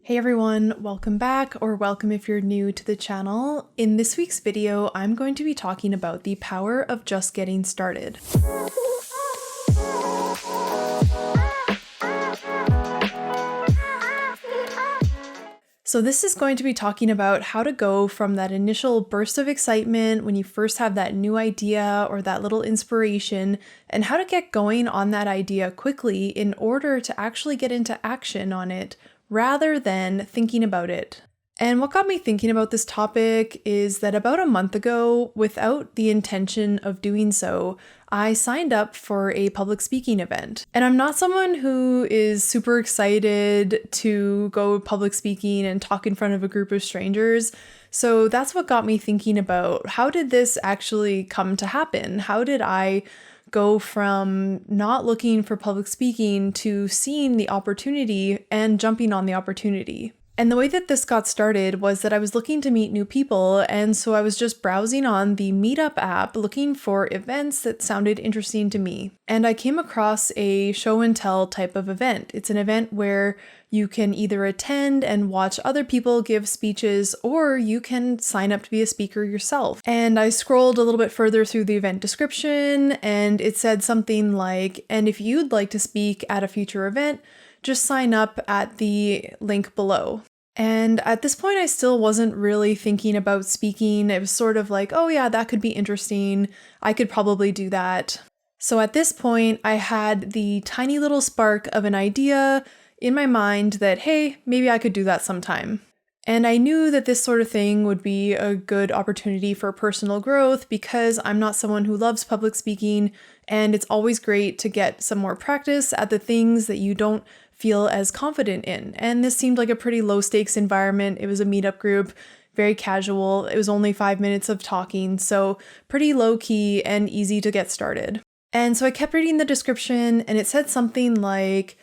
Hey everyone, welcome back, or welcome if you're new to the channel. In this week's video, I'm going to be talking about the power of just getting started. So this is going to be talking about how to go from that initial burst of excitement when you first have that new idea or that little inspiration, and how to get going on that idea quickly in order to actually get into action on it rather than thinking about it. And what got me thinking about this topic is that about a month ago, without the intention of doing so, I signed up for a public speaking event. And I'm not someone who is super excited to go public speaking and talk in front of a group of strangers. So that's what got me thinking about, how did this actually come to happen? How did I go from not looking for public speaking to seeing the opportunity and jumping on the opportunity? And the way that this got started was that I was looking to meet new people, and so I was just browsing on the Meetup app looking for events that sounded interesting to me. And I came across a show and tell type of event. It's an event where you can either attend and watch other people give speeches, or you can sign up to be a speaker yourself. And I scrolled a little bit further through the event description, and it said something like, and if you'd like to speak at a future event, just sign up at the link below. And at this point, I still wasn't really thinking about speaking. It was sort of like, oh yeah, that could be interesting. I could probably do that. So at this point, I had the tiny little spark of an idea in my mind that, hey, maybe I could do that sometime. And I knew that this sort of thing would be a good opportunity for personal growth because I'm not someone who loves public speaking, and it's always great to get some more practice at the things that you don't feel as confident in. And this seemed like a pretty low stakes environment. It was a meetup group, very casual. It was only 5 minutes of talking, so pretty low key and easy to get started. And so I kept reading the description, and it said something like,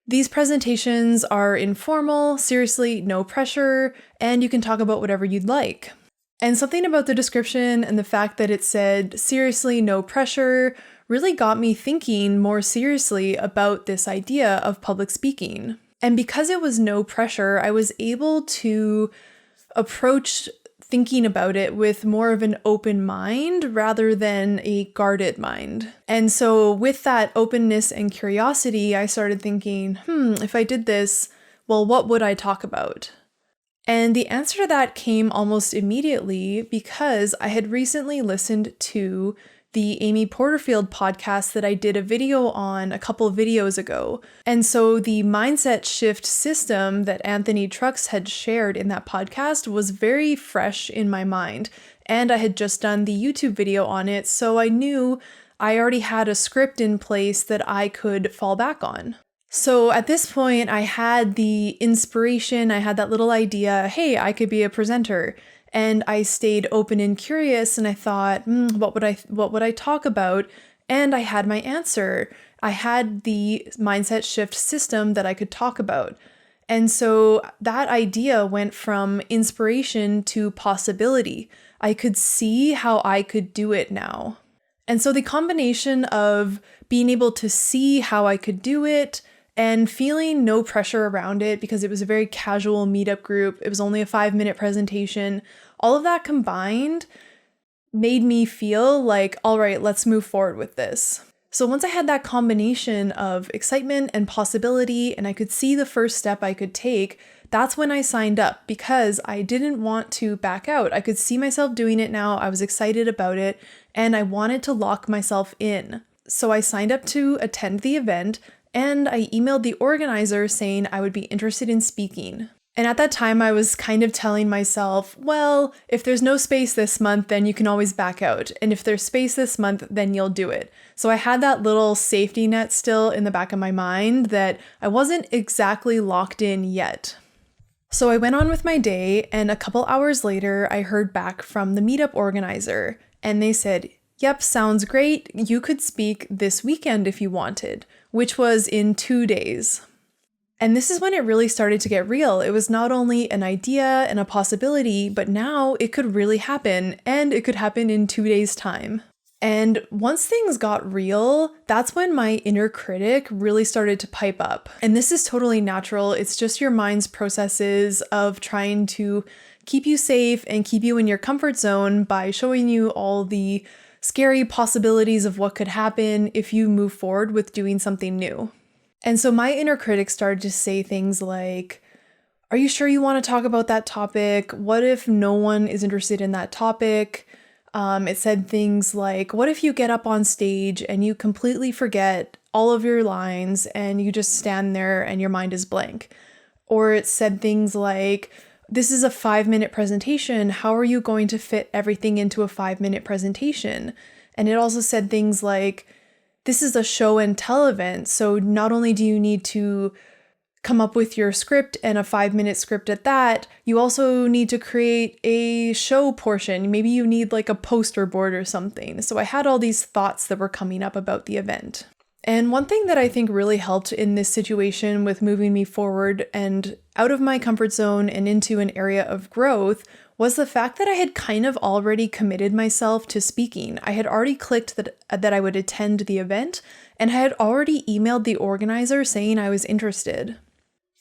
these presentations are informal, seriously, no pressure, and you can talk about whatever you'd like. And something about the description and the fact that it said, seriously, no pressure, really got me thinking more seriously about this idea of public speaking. And because it was no pressure, I was able to approach thinking about it with more of an open mind rather than a guarded mind. And so with that openness and curiosity, I started thinking, if I did this, well, what would I talk about? And the answer to that came almost immediately because I had recently listened to the Amy Porterfield podcast that I did a video on a couple of videos ago. And so the mindset shift system that Anthony Trucks had shared in that podcast was very fresh in my mind. And I had just done the YouTube video on it, so I knew I already had a script in place that I could fall back on. So at this point, I had the inspiration, I had that little idea, hey, I could be a presenter. And I stayed open and curious, and I thought, what would I talk about? And I had my answer. I had the mindset shift system that I could talk about. And so that idea went from inspiration to possibility. I could see how I could do it now. And so the combination of being able to see how I could do it and feeling no pressure around it because it was a very casual meetup group, it was only a 5-minute presentation, all of that combined made me feel like, all right, let's move forward with this. So once I had that combination of excitement and possibility, and I could see the first step I could take, that's when I signed up because I didn't want to back out. I could see myself doing it now, I was excited about it, and I wanted to lock myself in. So I signed up to attend the event, and I emailed the organizer saying I would be interested in speaking. And at that time, I was kind of telling myself, well, if there's no space this month, then you can always back out. And if there's space this month, then you'll do it. So I had that little safety net still in the back of my mind that I wasn't exactly locked in yet. So I went on with my day, and a couple hours later, I heard back from the meetup organizer, and they said, yep, sounds great. You could speak this weekend if you wanted, which was in 2 days. And this is when it really started to get real. It was not only an idea and a possibility, but now it could really happen, and it could happen in 2 days' time. And once things got real, that's when my inner critic really started to pipe up. And this is totally natural. It's just your mind's processes of trying to keep you safe and keep you in your comfort zone by showing you all the scary possibilities of what could happen if you move forward with doing something new. And so my inner critic started to say things like, are you sure you want to talk about that topic? What if no one is interested in that topic? It said things like, what if you get up on stage and you completely forget all of your lines and you just stand there and your mind is blank? Or it said things like, this is a 5-minute presentation. How are you going to fit everything into a 5-minute presentation? And it also said things like, this is a show and tell event. So not only do you need to come up with your script and a 5-minute script at that, you also need to create a show portion. Maybe you need like a poster board or something. So I had all these thoughts that were coming up about the event. And one thing that I think really helped in this situation with moving me forward and out of my comfort zone and into an area of growth was the fact that I had kind of already committed myself to speaking. I had already clicked that I would attend the event, and I had already emailed the organizer saying I was interested.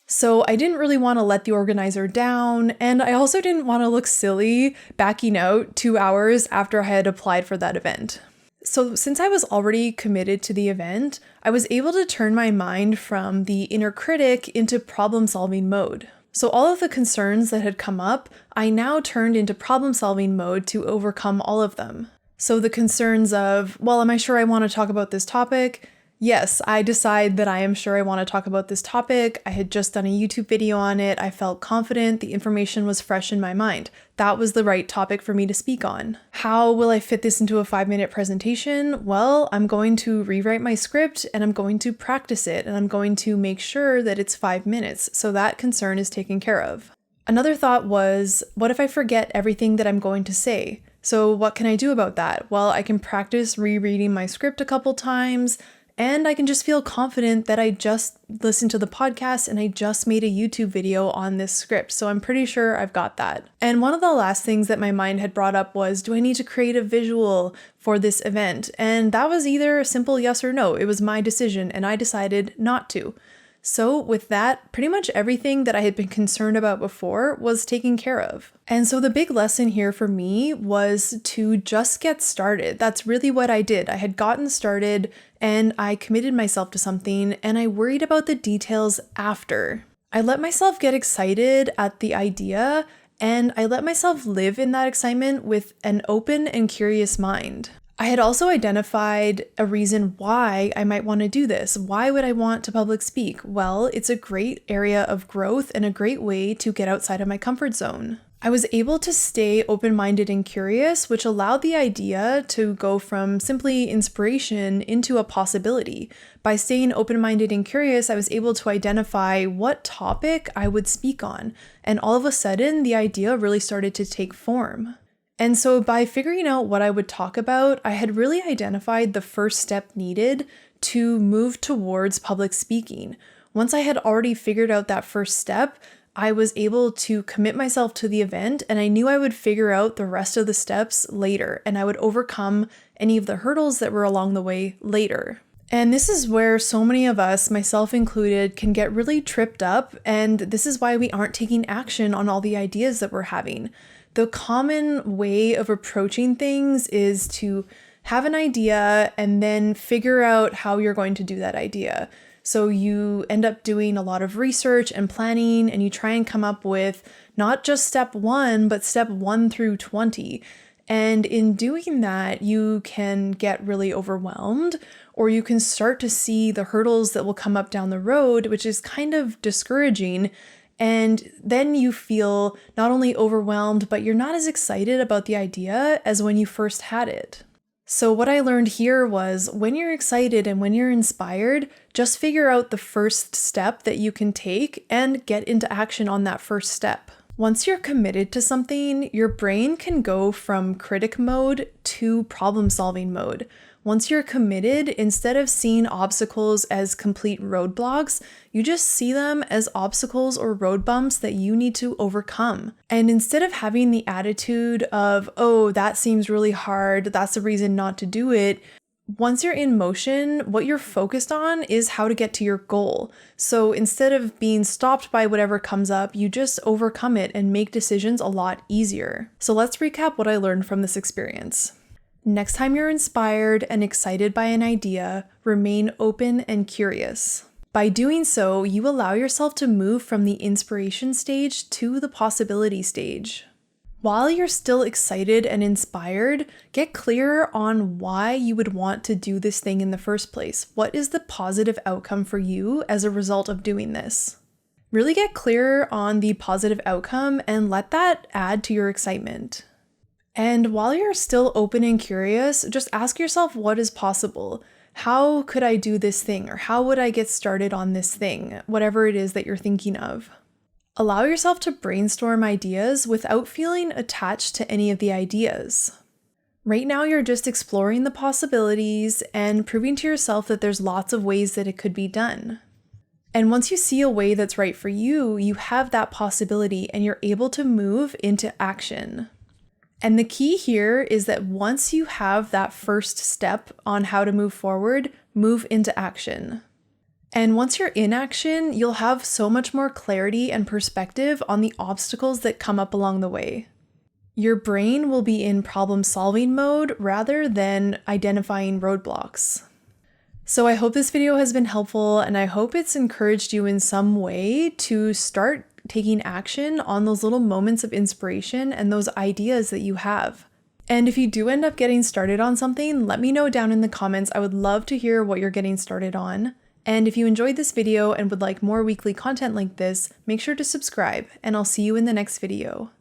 So I didn't really want to let the organizer down, and I also didn't want to look silly backing out 2 hours after I had applied for that event. So since I was already committed to the event, I was able to turn my mind from the inner critic into problem-solving mode. So all of the concerns that had come up, I now turned into problem-solving mode to overcome all of them. So the concerns of, well, am I sure I want to talk about this topic? Yes, I decide that I am sure I want to talk about this topic. I had just done a YouTube video on it. I felt confident. The information was fresh in my mind. That was the right topic for me to speak on. How will I fit this into a 5-minute presentation? Well, I'm going to rewrite my script and I'm going to practice it and I'm going to make sure that it's 5 minutes. So that concern is taken care of. Another thought was, what if I forget everything that I'm going to say? So what can I do about that? Well, I can practice rereading my script a couple times. And I can just feel confident that I just listened to the podcast and I just made a YouTube video on this script. So I'm pretty sure I've got that. And one of the last things that my mind had brought up was, do I need to create a visual for this event? And that was either a simple yes or no. It was my decision and I decided not to. So with that, pretty much everything that I had been concerned about before was taken care of. And so the big lesson here for me was to just get started. That's really what I did. I had gotten started and I committed myself to something and I worried about the details after. I let myself get excited at the idea and I let myself live in that excitement with an open and curious mind. I had also identified a reason why I might want to do this. Why would I want to public speak? Well, it's a great area of growth and a great way to get outside of my comfort zone. I was able to stay open-minded and curious, which allowed the idea to go from simply inspiration into a possibility. By staying open-minded and curious, I was able to identify what topic I would speak on, and all of a sudden, the idea really started to take form. And so by figuring out what I would talk about, I had really identified the first step needed to move towards public speaking. Once I had already figured out that first step, I was able to commit myself to the event and I knew I would figure out the rest of the steps later and I would overcome any of the hurdles that were along the way later. And this is where so many of us, myself included, can get really tripped up, and this is why we aren't taking action on all the ideas that we're having. The common way of approaching things is to have an idea and then figure out how you're going to do that idea. So you end up doing a lot of research and planning, and you try and come up with not just step 1, but step 1 through 20. And in doing that, you can get really overwhelmed, or you can start to see the hurdles that will come up down the road, which is kind of discouraging. And then you feel not only overwhelmed, but you're not as excited about the idea as when you first had it. So what I learned here was when you're excited and when you're inspired, just figure out the first step that you can take and get into action on that first step. Once you're committed to something, your brain can go from critic mode to problem-solving mode. Once you're committed, instead of seeing obstacles as complete roadblocks, you just see them as obstacles or road bumps that you need to overcome. And instead of having the attitude of, oh, that seems really hard, that's a reason not to do it, once you're in motion, what you're focused on is how to get to your goal. So instead of being stopped by whatever comes up, you just overcome it and make decisions a lot easier. So let's recap what I learned from this experience. Next time you're inspired and excited by an idea, remain open and curious. By doing so, you allow yourself to move from the inspiration stage to the possibility stage. While you're still excited and inspired, get clear on why you would want to do this thing in the first place. What is the positive outcome for you as a result of doing this? Really get clear on the positive outcome and let that add to your excitement. And while you're still open and curious, just ask yourself what is possible. How could I do this thing? Or how would I get started on this thing? Whatever it is that you're thinking of. Allow yourself to brainstorm ideas without feeling attached to any of the ideas. Right now, you're just exploring the possibilities and proving to yourself that there's lots of ways that it could be done. And once you see a way that's right for you, you have that possibility and you're able to move into action. And the key here is that once you have that first step on how to move forward, move into action. And once you're in action, you'll have so much more clarity and perspective on the obstacles that come up along the way. Your brain will be in problem-solving mode rather than identifying roadblocks. So I hope this video has been helpful, and I hope it's encouraged you in some way to start taking action on those little moments of inspiration and those ideas that you have. And if you do end up getting started on something, let me know down in the comments. I would love to hear what you're getting started on. And if you enjoyed this video and would like more weekly content like this, make sure to subscribe, and I'll see you in the next video.